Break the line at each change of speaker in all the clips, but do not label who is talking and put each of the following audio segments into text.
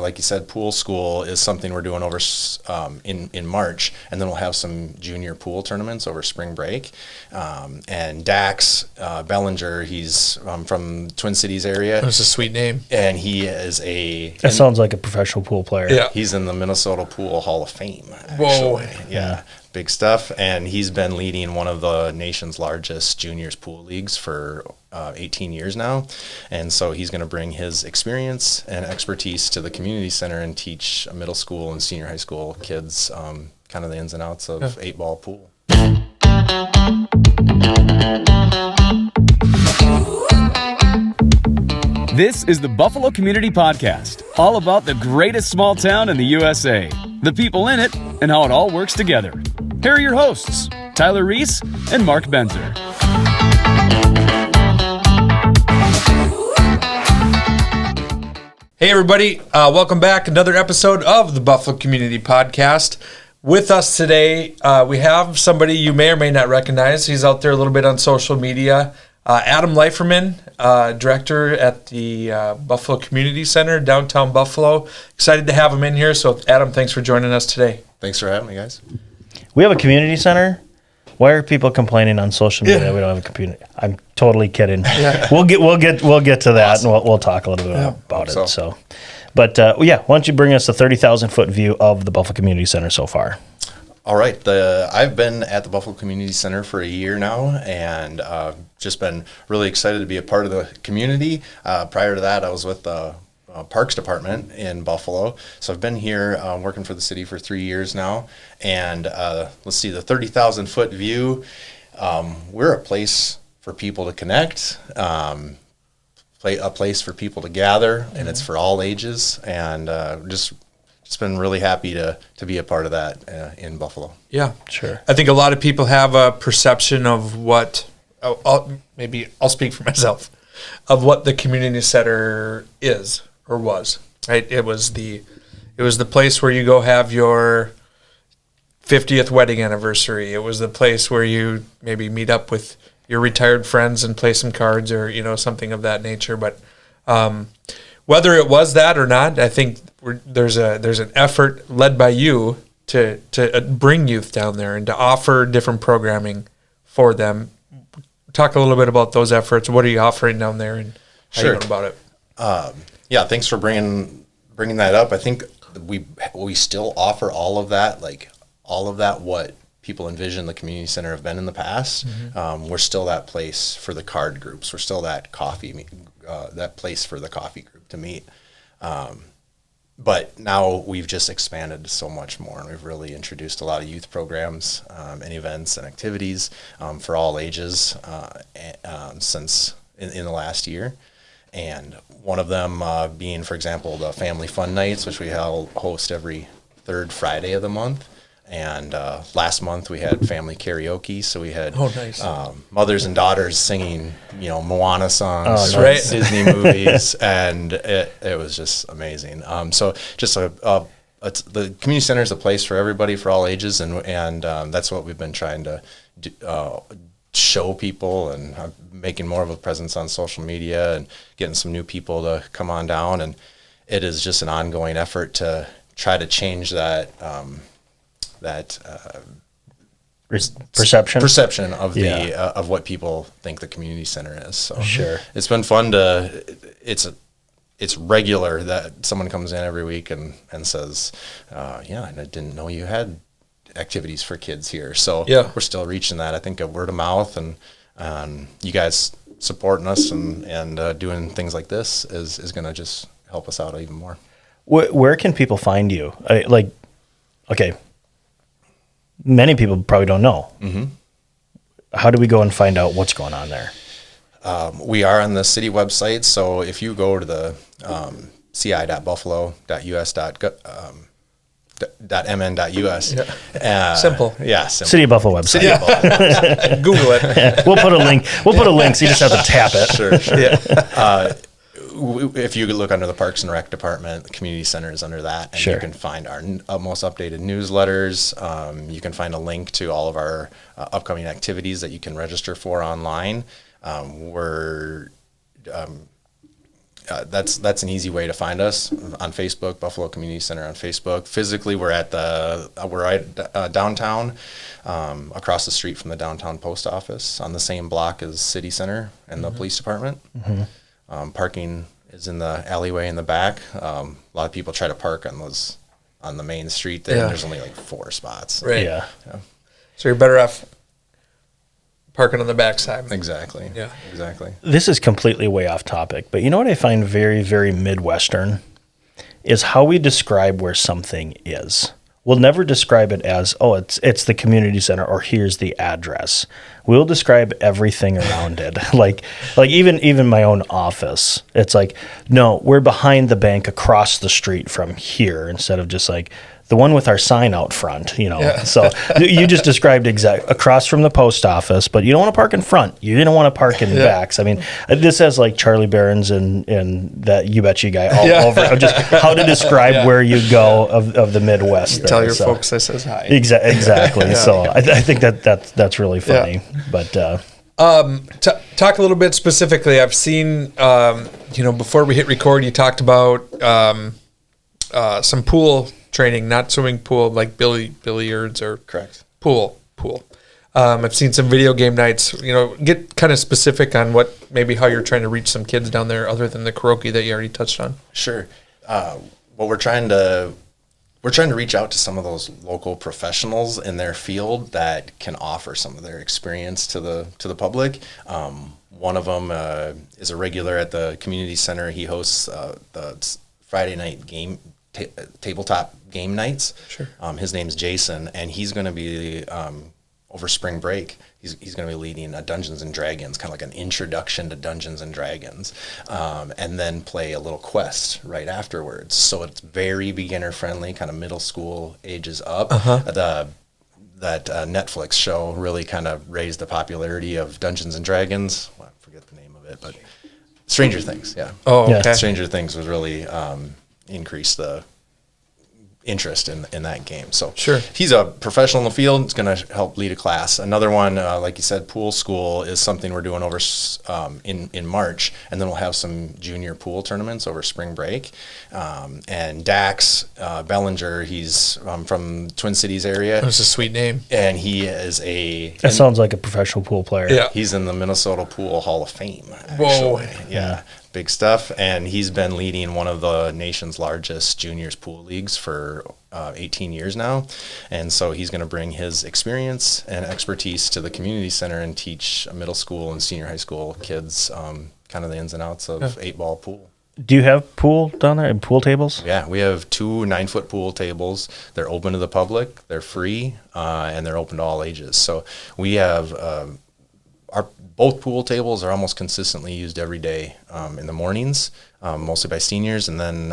Like you said, pool school is something we're doing over in March, and then we'll have some junior pool tournaments over spring break. And Dax Bellinger, he's from Twin Cities area.
That's a sweet name.
And he is
That sounds like a professional pool player.
Yeah.
He's in the Minnesota Pool Hall of Fame, actually.
Whoa.
Yeah. Big stuff. And he's been leading one of the nation's largest juniors pool leagues for 18 years now. And so he's going to bring his experience and expertise to the community center and teach middle school and senior high school kids kind of the ins and outs of 8-ball pool.
This is the Buffalo Community Podcast, all about the greatest small town in the USA, the people in it, and how it all works together. Here are your hosts, Tyler Reiss and Mark Benzer.
Hey, everybody. Welcome back. Another episode of the Buffalo Community Podcast. With us today, we have somebody you may or may not recognize. He's out there a little bit on social media. Adam Leiferman, director at the Buffalo Community Center, downtown Buffalo. Excited to have him in here. So, Adam, thanks for joining us today.
Thanks for having me, guys.
We have a community center. Why are people complaining on social media we don't have a community? I'm totally kidding. Yeah. We'll get to that, awesome. And we'll talk a little bit about it. So, but why don't you bring us a 30,000-foot view of the Buffalo Community Center so far?
All right. I've been at the Buffalo Community Center for a year now, and just been really excited to be a part of the community. Prior to that, I was with the Parks Department in Buffalo. So I've been here working for the city for 3 years now. And let's see, the 30,000-foot view, we're a place for people to connect, a place for people to gather, and it's for all ages. And just been really happy to be a part of that in Buffalo.
Yeah,
sure.
I think a lot of people have a perception of what, maybe I'll speak for myself, of what the community center is or was. Right? It was the place where you go have your 50th wedding anniversary. It was the place where you maybe meet up with your retired friends and play some cards or something of that nature. But whether it was that or not, I think there's an effort led by you to bring youth down there and to offer different programming for them. Talk a little bit about those efforts. What are you offering down there, and how you going about it?
Yeah, thanks for bringing that up. I think we still offer all of that, what people envision the community center have been in the past. We're still that place for the card groups. We're still that that place for the coffee group to meet. But now we've just expanded so much more, and we've really introduced a lot of youth programs and events and activities for all ages since in the last year. And one of them being, for example, the Family Fun Nights, which we host every third Friday of the month. And last month we had family karaoke, so we had mothers and daughters singing, Moana songs, Disney movies, and it was just amazing. So just the community center is a place for everybody, for all ages, and that's what we've been trying to show people, and making more of a presence on social media and getting some new people to come on down. And it is just an ongoing effort to try to change that. Perception of of what people think the community center is. So
sure,
it's been fun it's regular that someone comes in every week and says, I didn't know you had activities for kids here. So we're still reaching that. I think a word of mouth and you guys supporting us and doing things like this is going to just help us out even more.
Where can people find you? Many people probably don't know. Mm-hmm. How do we go and find out what's going on there?
We are on the city website, so if you go to the ci.buffalo.us.mn.us.
Simple.
Yeah, simple.
City of Buffalo website.
City of Buffalo website.
Google it.
We'll put a link, so you just have to tap it.
Sure. Yeah. If you look under the Parks and Rec Department, the community center is under that, and you can find our most updated newsletters. You can find a link to all of our upcoming activities that you can register for online. We're that's an easy way to find us on Facebook, Buffalo Community Center on Facebook. Physically, we're at downtown, across the street from the downtown post office, on the same block as City Center and the police department. Parking is in the alleyway in the back. A lot of people try to park on the main street there. And there's only like 4 spots.
Right.
Yeah.
So you're better off parking on the backside.
Exactly.
Yeah.
Exactly.
This is completely way off topic, but you know what I find very, very Midwestern is how we describe where something is. We'll never describe it as, oh, it's the community center or here's the address. We'll describe everything around it. Like even my own office. It's like, no, we're behind the bank across the street from here instead of just like the one with our sign out front,
Yeah.
So you just described across from the post office, but you don't want to park in front. You don't want to park in backs. I mean, this has like Charlie Barron's and that You Betcha guy all over. Just how to describe where you go of the Midwest.
Tell your folks I says hi.
Exactly. So I think that's really funny. But
talk a little bit specifically. I've seen, before we hit record, you talked about some pool training, not swimming pool, like billiards or
Correct.
Pool. I've seen some video game nights. Get kind of specific on maybe how you're trying to reach some kids down there, other than the karaoke that you already touched on.
Sure. We're trying to reach out to some of those local professionals in their field that can offer some of their experience to the public. One of them is a regular at the community center. He hosts the Friday night tabletop game nights.
Sure.
His name's Jason, and he's going to be over spring break. He's going to be leading a Dungeons and Dragons, kind of like an introduction to Dungeons and Dragons, and then play a little quest right afterwards. So it's very beginner friendly, kind of middle school ages up. That Netflix show really kind of raised the popularity of Dungeons and Dragons. Well, I forget the name of it, but Stranger Things. Yeah.
Oh, okay.
Stranger Things was really increase the interest in that game. So
sure,
he's a professional in the field. It's going to help lead a class. Another one, like you said, pool school is something we're doing over in March, and then we'll have some junior pool tournaments over spring break. And Dax Bellinger, he's from Twin Cities area.
That's a sweet name.
And he is
that sounds like a professional pool player.
Yeah,
he's in the Minnesota Pool Hall of Fame. Actually.
Whoa.
Yeah. Big stuff, and he's been leading one of the nation's largest juniors pool leagues for 18 years now, and so he's going to bring his experience and expertise to the community center and teach middle school and senior high school kids kind of the ins and outs of 8-ball pool.
Do you have pool down there and pool tables?
Yeah, we have 2 9-foot pool tables. They're open to the public, they're free, and they're open to all ages. So we have both pool tables are almost consistently used every day in the mornings, mostly by seniors, and then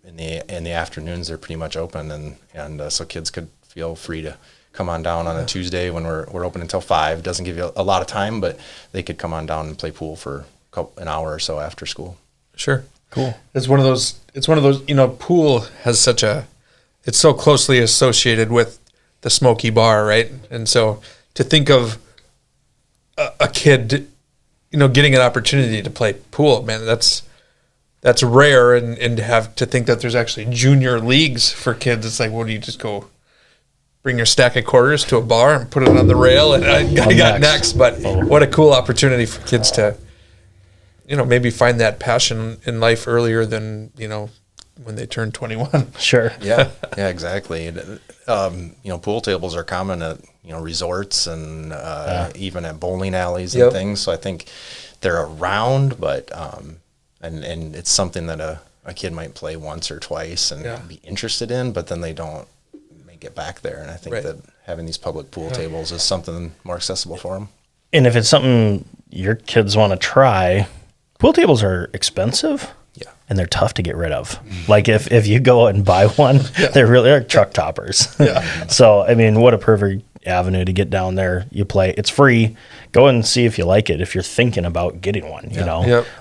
in the afternoons they're pretty much open, and so kids could feel free to come on down on a Tuesday when we're open until 5. Doesn't give you a lot of time, but they could come on down and play pool for an hour or so after school.
Sure,
cool.
It's one of those. Pool has it's so closely associated with the Smoky Bar, right? And so to think of a kid, getting an opportunity to play pool, man, that's rare, and to think that there's actually junior leagues for kids. It's like, what do you just go bring your stack of quarters to a bar and put it on the rail and I got next? But what a cool opportunity for kids to, maybe find that passion in life earlier than, when they turn 21.
Sure.
Yeah, exactly. Pool tables are common at resorts and even at bowling alleys and things. So I think they're around, but and it's something that a kid might play once or twice and be interested in, but then they don't make it back there. And I think that having these public pool tables is something more accessible for them. And
if it's something your kids want to try, pool tables are expensive.
Yeah.
And they're tough to get rid of. Like if you go out and buy one, they're truck toppers.
Yeah.
So, I mean, what a perfect avenue to get down there. You play, it's free. Go and see if you like it. If you're thinking about getting one,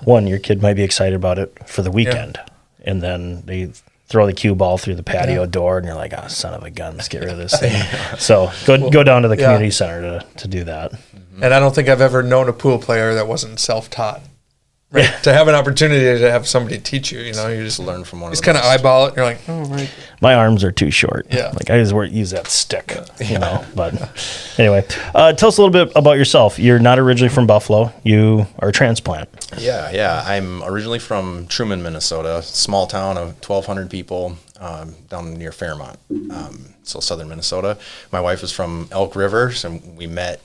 one, your kid might be excited about it for the weekend. And then they throw the cue ball through the patio door and you're like, oh, son of a gun, let's get rid of this thing. So go down to the community center to do that.
And I don't think I've ever known a pool player that wasn't self-taught. Right. To have an opportunity to have somebody teach you, you just
learn from one.
Just kind of eyeball it. And you're like, oh, right.
My arms are too short.
Yeah.
Like I just use that stick, But anyway, tell us a little bit about yourself. You're not originally from Buffalo. You are a transplant.
Yeah. I'm originally from Truman, Minnesota, small town of 1,200 people down near Fairmont, so southern Minnesota. My wife is from Elk River, so we met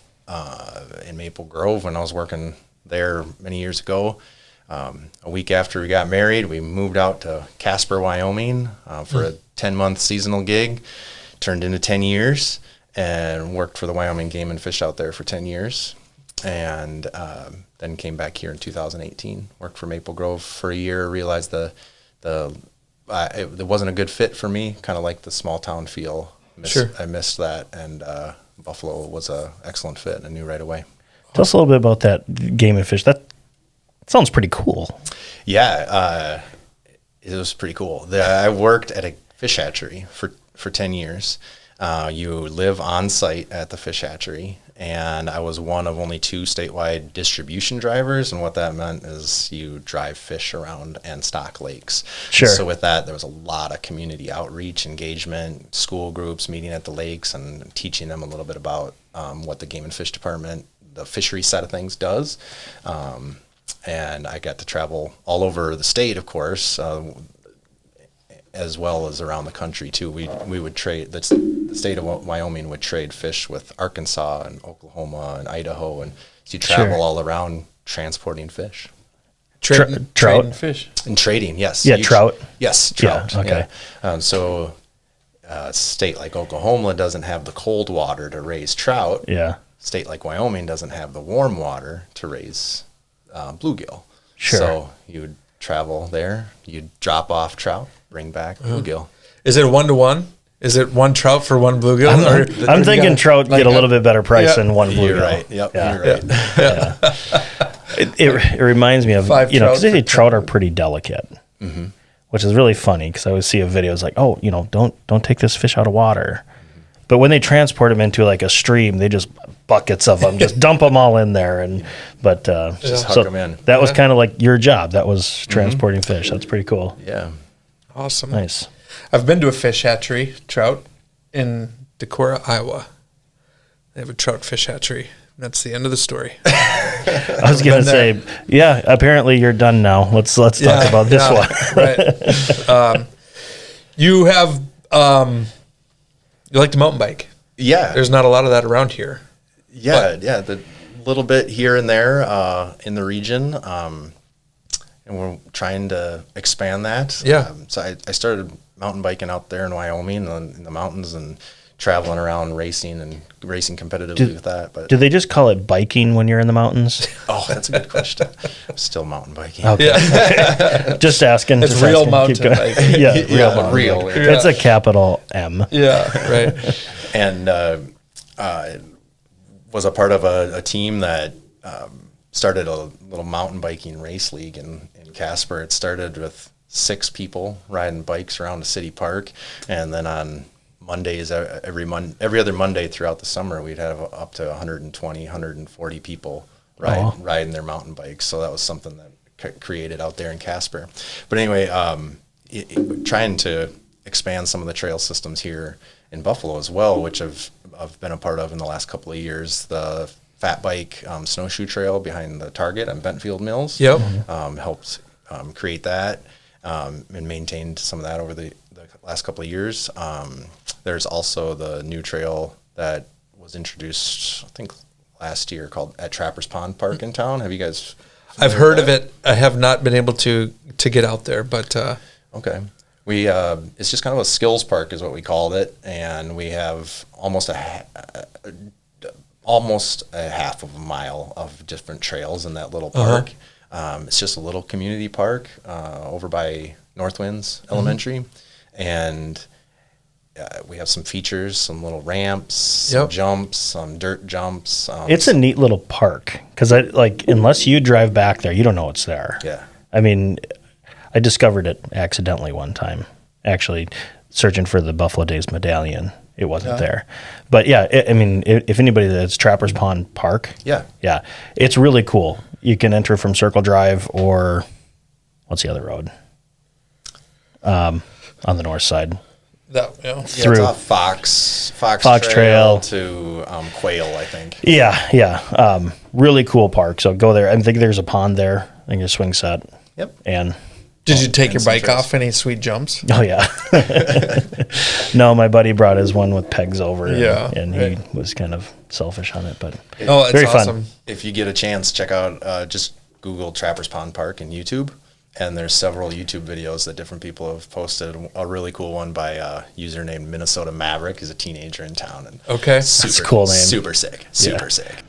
in Maple Grove when I was working there many years ago. A week after we got married, we moved out to Casper, Wyoming for a 10-month seasonal gig. Turned into 10 years and worked for the Wyoming Game and Fish out there for 10 years. And then came back here in 2018. Worked for Maple Grove for a year. Realized it wasn't a good fit for me. Kind of like the small town feel. I missed that, and Buffalo was an excellent fit. I knew right away.
Tell us a little bit about that Game and Fish. That sounds pretty cool.
Yeah, it was pretty cool. I worked at a fish hatchery for 10 years. You live on site at the fish hatchery, and I was one of only 2 statewide distribution drivers, and what that meant is you drive fish around and stock lakes.
Sure.
So with that, there was a lot of community outreach, engagement, school groups meeting at the lakes and teaching them a little bit about what the Game and Fish Department, the fishery side of things, does. And I got to travel all over the state, of course, as well as around the country too. We would trade. The state of Wyoming would trade fish with Arkansas and Oklahoma and Idaho, and so you travel all around transporting fish.
Trading fish
And trading, yes.
Yeah, trout.
Yes, trout.
Yeah, okay.
Yeah. So a state like Oklahoma doesn't have the cold water to raise trout.
Yeah.
State like Wyoming doesn't have the warm water to raise bluegill.
Sure.
So you would travel there, you'd drop off trout, bring back bluegill.
Is it 1-to-1? Is it 1 trout for 1 bluegill?
I'm thinking trout get a little bit better price than 1 bluegill.
You're right. Yep,
Yeah.
you're right.
It reminds me of,
5
because they say
trout
trout are pretty delicate, which is really funny because I always see a video. It's like, oh, don't take this fish out of water. But when they transport them into like a stream, they just buckets of them, just dump them all in there.
Just hook them in.
That was kind of like your job. That was transporting fish. That's pretty cool.
Yeah.
Awesome.
Nice.
I've been to a fish hatchery, trout, in Decorah, Iowa. They have a trout fish hatchery. That's the end of the story.
I was going to say, yeah, apparently you're done now. Let's talk about this one.
Right. You have, you like to mountain bike.
Yeah.
There's not a lot of that around here.
Yeah, the little bit here and there in the region, and we're trying to expand that.
Yeah.
So I started mountain biking out there in Wyoming in the mountains and traveling around racing competitively with that. But
do they just call it biking when you're in the mountains?
Oh, that's a good question. Still mountain biking.
Okay.
Yeah.
Just asking.
It's
just
real
asking.
mountain biking.
Yeah, real mountain
real.
biking. It's a capital M.
Yeah, right.
And was a part of a team that started a little mountain biking race league in Casper. It started with 6 people riding bikes around a city park, and then on Mondays, every other Monday throughout the summer, we'd have up to 120, 140 people riding their mountain bikes. So that was something that created out there in Casper. But anyway, trying to expand some of the trail systems here in Buffalo as well, which I've been a part of in the last couple of years. The Fat Bike snowshoe trail behind the Target on Bentfield Mills.
Yep.
Helped create that and maintained some of that over the last couple of years. There's also the new trail that was introduced, I think, last year called at Trappers Pond Park in town. Have you guys?
I've heard of it. I have not been able to get out there, but
okay. We it's just kind of a skills park is what we called it, and we have almost a half of a mile of different trails in that little park. It's just a little community park over by Northwinds Elementary, and we have some features, some little ramps, some jumps, some dirt jumps.
It's a neat little park because unless you drive back there, you don't know it's there.
Yeah.
I mean, I discovered it accidentally one time, actually searching for the Buffalo Days medallion. it wasn't there. But yeah, if anybody that's Trappers Pond Park, yeah, it's really cool. You can enter from Circle Drive or what's the other road? On the north side.
Through it's off Fox Trail to Quail, I think.
Yeah. Really cool park. So go there. I think there's a pond there. I think a swing set.
Yep.
And
did you take your bike off any sweet jumps?
Oh yeah. No, my buddy brought his one with pegs over. And he was kind of selfish on it, but
it's
very
awesome.
Fun.
If you get a chance, check out just Google Trappers Pond Park in YouTube. And there's several YouTube videos that different people have posted. A really cool one by a user named Minnesota Maverick. He's a teenager in town. And
That's a cool name.
Super sick. Super sick.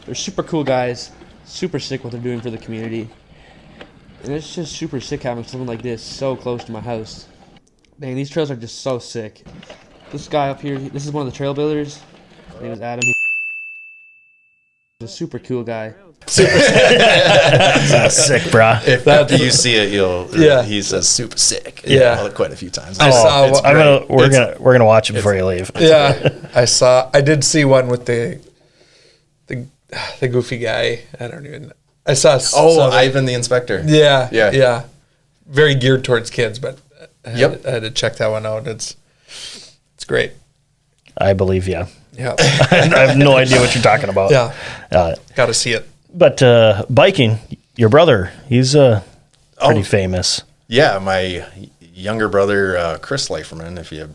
They're super cool guys. Super sick what they're doing for the community. And it's just super sick having something like this so close to my house. Dang, these trails are just so sick. This guy up here, this is one of the trail builders. His name is Adam. He's a super cool guy.
Sick, brah.
If after you see it, he says super sick. Quite a few times.
We're gonna watch it before you leave.
I did see one with the goofy guy. I don't even. I saw.
Ivan the Inspector.
Yeah. Very geared towards kids, but I had to check that one out. It's great.
I believe you.
Yeah.
I have no idea what you're talking about.
Yeah. Got to see it.
But biking, your brother, he's pretty famous.
Yeah, my younger brother, Chris Leiferman, if you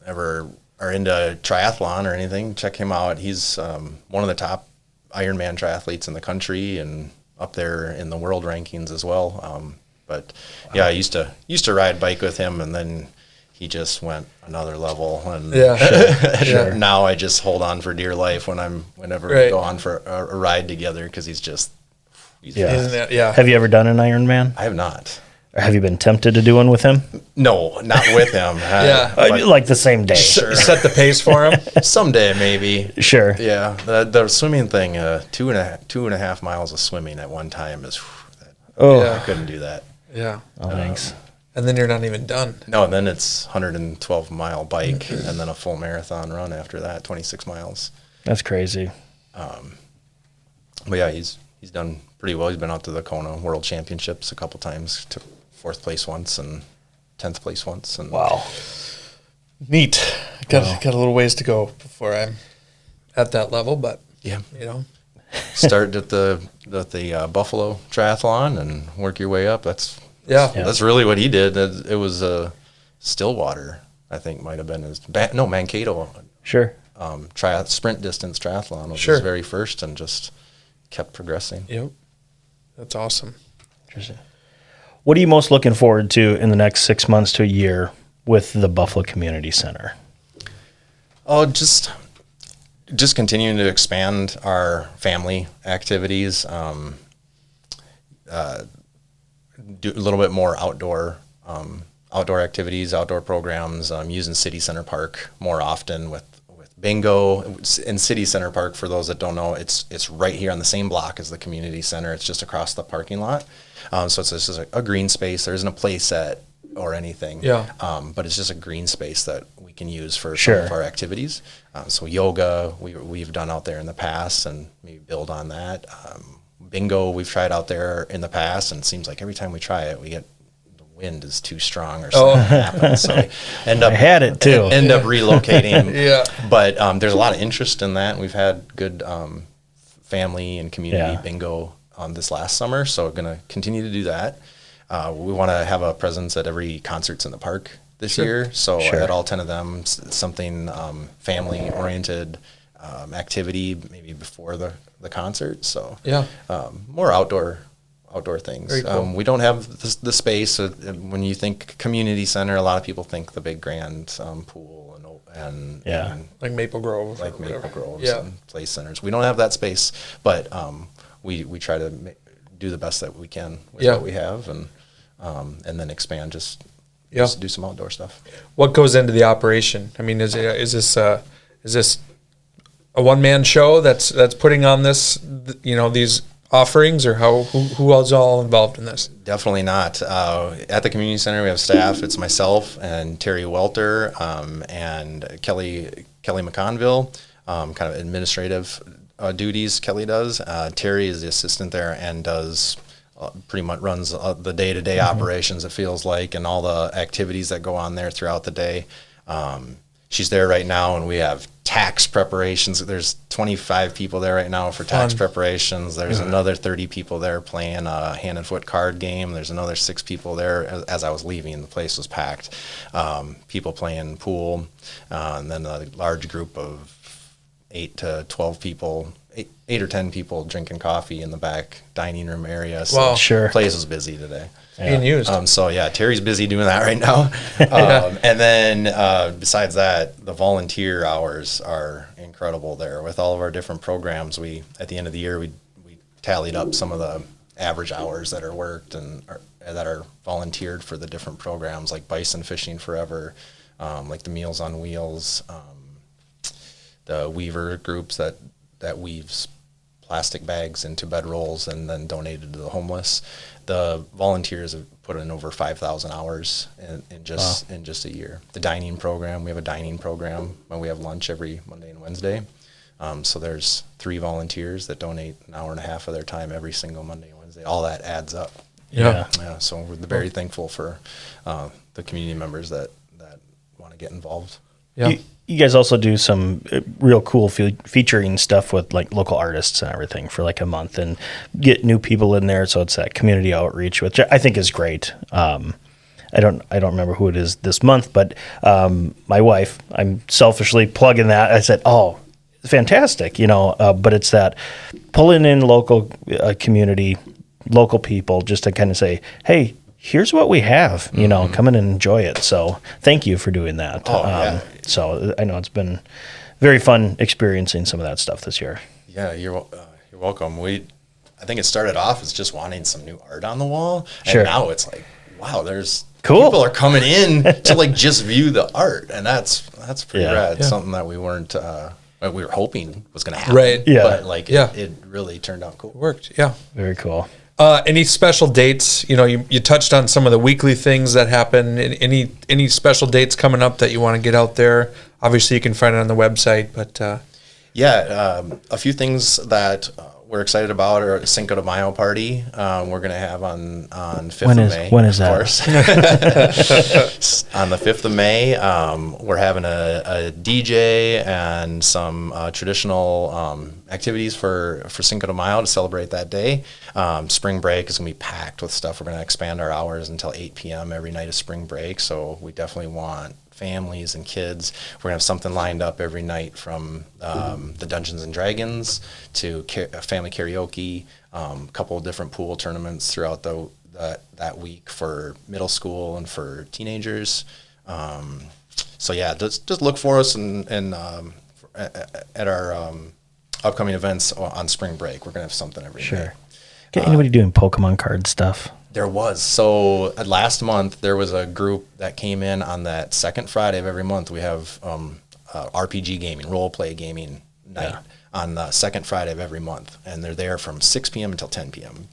ever are into triathlon or anything, check him out. He's one of the top Ironman triathletes in the country and up there in the world rankings as well. I used to ride bike with him, and then he just went another level. And
sure.
Now I just hold on for dear life whenever we go on for a ride together, because he's
Have you ever done an Ironman?
I have not.
Or have you been tempted to do one with him?
No, not with him.
Like the same day.
Sure. Set the pace for him.
Someday maybe.
Sure.
Yeah, the swimming thing, 2.5 miles of swimming at one time is. I couldn't do that.
Yeah.
Oh, thanks.
And then you're not even done.
No, and then it's 112-mile bike and then a full marathon run after that, 26 miles.
That's crazy.
But yeah, he's done pretty well. He's been out to the Kona World Championships a couple times. Took 4th place once and 10th place once. And
wow.
Neat. Got a little ways to go before I'm at that level, but
start at the Buffalo Triathlon and work your way up. That's really what he did. It was Stillwater, I think, might have been his Mankato.
Sure.
Sprint distance triathlon was his very first, and just kept progressing.
Yep. That's awesome.
Interesting. What are you most looking forward to in the next 6 months to a year with the Buffalo Community Center?
Oh, just continuing to expand our family activities. Do a little bit more outdoor activities, outdoor programs, using City Center Park more often with bingo. In City Center Park, for those that don't know, it's right here on the same block as the community center. It's just across the parking lot. So it's just a green space. There isn't a play set or anything. But it's just a green space that we can use for some of our activities. So yoga, we've done out there in the past, and maybe build on that. Bingo, we've tried out there in the past, and it seems like every time we try it, we get the wind is too strong or something happens. So we end up relocating. But there's a lot of interest in that. We've had good family and community bingo this last summer, so we're going to continue to do that. We want to have a presence at every concerts in the park this year. So at all 10 of them, something family-oriented activity maybe before the concert. So more outdoor things. Cool. We don't have the space. When you think community center, a lot of people think the big grand pool and
like Maple Grove,
and play centers. We don't have that space, but we try to do the best that we can with what we have, and then expand. Just do some outdoor stuff.
What goes into the operation? I mean, is this a one-man show that's putting on this, these offerings, or who else is all involved in this?
Definitely not. At the community center, we have staff. It's myself and Terry Welter and Kelly McConville, kind of administrative duties Kelly does. Terry is the assistant there and does pretty much runs the day-to-day operations, it feels like, and all the activities that go on there throughout the day. She's there right now, and we have tax preparations. There's 25 people there right now for tax preparations. There's another 30 people there playing a hand and foot card game. There's another 6 people there. As I was leaving, the place was packed. People playing pool, and then a large group of 8 to 12 people, 8 or 10 people drinking coffee in the back dining room area. So
Wow.
Sure.
the place was busy today.
Being used.
So yeah, Terry's busy doing that right now. And then besides that, the volunteer hours are incredible there with all of our different programs. We, at the end of the year, we tallied up some of the average hours that are worked and that are volunteered for the different programs, like Bison Fishing Forever, like the Meals on Wheels, the Weaver groups that weaves plastic bags into bedrolls and then donated to the homeless. The volunteers have put in over 5,000 hours in just a year. The dining program, we have a dining program where we have lunch every Monday and Wednesday. So there's 3 volunteers that donate an hour and a half of their time every single Monday and Wednesday. All that adds up.
Yeah.
So we're very thankful for the community members that want to get involved.
Yeah.
You guys also do some real cool featuring stuff with like local artists and everything for like a month and get new people in there. So it's that community outreach, which I think is great. I don't remember who it is this month, but my wife, I'm selfishly plugging that. I said, oh, fantastic, but it's that pulling in local community, local people just to kind of say, hey, here's what we have, come in and enjoy it. So thank you for doing that.
Yeah.
So I know it's been very fun experiencing some of that stuff this year.
Yeah, you're welcome. I think it started off as just wanting some new art on the wall, and
Sure.
now it's like, wow, there's
Cool.
people are coming in to like just view the art, and that's pretty
Yeah.
rad.
Yeah.
Something that we weren't we were hoping was going to happen,
Right.
Yeah.
But like
Yeah.
it really turned out cool.
Worked. Yeah.
Very cool.
Any special dates? You touched on some of the weekly things that happen. Any special dates coming up that you want to get out there? Obviously, you can find it on the website, but
A few things that we're excited about are Cinco de Mayo party. We're going to have on 5th of May.
When is
of
that?
course. On the 5th of May, we're having a DJ and some traditional activities for Cinco de Mayo to celebrate that day. Spring break is going to be packed with stuff. We're going to expand our hours until 8 p.m. every night of spring break, so we definitely want families and kids. We're going to have something lined up every night from the Dungeons and Dragons to family karaoke, a couple of different pool tournaments throughout that week for middle school and for teenagers. So yeah, just look for us and at our upcoming events on spring break. We're going to have something every night.
Get anybody doing Pokemon card stuff?
There was. So last month, there was a group that came in on that second Friday of every month. We have RPG gaming, role play gaming night on the second Friday of every month. And they're there from 6 p.m. until 10 p.m.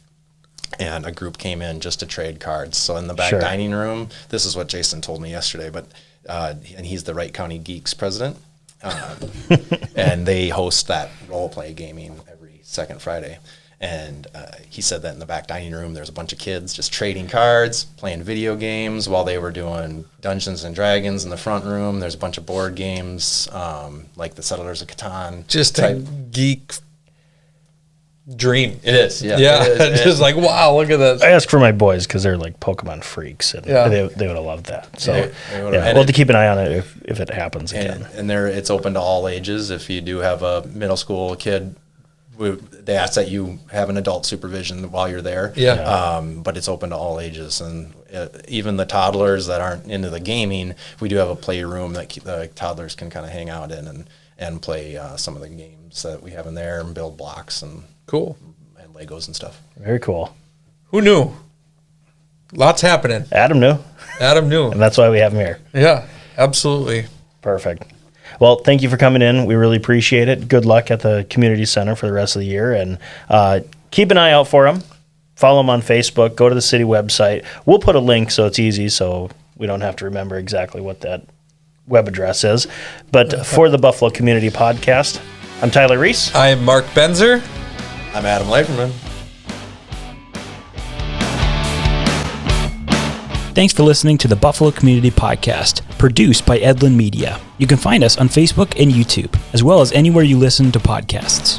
And a group came in just to trade cards. So in the back dining room, this is what Jason told me yesterday, but and he's the Wright County Geeks president. And they host that role play gaming every second Friday. And he said that in the back dining room, there's a bunch of kids just trading cards, playing video games while they were doing Dungeons and Dragons in the front room. There's a bunch of board games, like the Settlers of Catan.
just a geek dream.
It is, yeah.
Yeah.
It is.
Just like, wow, look at this.
I asked for my boys because they're like Pokemon freaks, and
Yeah.
they would have loved that. So
They would've-
yeah,
and
we'll have to keep an eye on it if it happens again.
And there, it's open to all ages. If you do have a middle school kid, they ask that you have an adult supervision while you're there.
Yeah.
But it's open to all ages, and even the toddlers that aren't into the gaming, we do have a playroom that the toddlers can kind of hang out in and play some of the games that we have in there and build blocks and
Cool.
Legos and stuff.
Very cool.
Who knew? Lots happening.
Adam knew,
Adam knew.
and that's why we have him here.
Yeah, absolutely.
Perfect. Well, thank you for coming in. We really appreciate it. Good luck at the community center for the rest of the year, and keep an eye out for them. Follow them on Facebook. Go to the city website. We'll put a link so it's easy, so we don't have to remember exactly what that web address is. But for the Buffalo Community Podcast, I'm Tyler Reiss.
I'm Mark Benzer.
I'm Adam Leiferman.
Thanks for listening to the Buffalo Community Podcast, produced by Edlund Media. You can find us on Facebook and YouTube, as well as anywhere you listen to podcasts.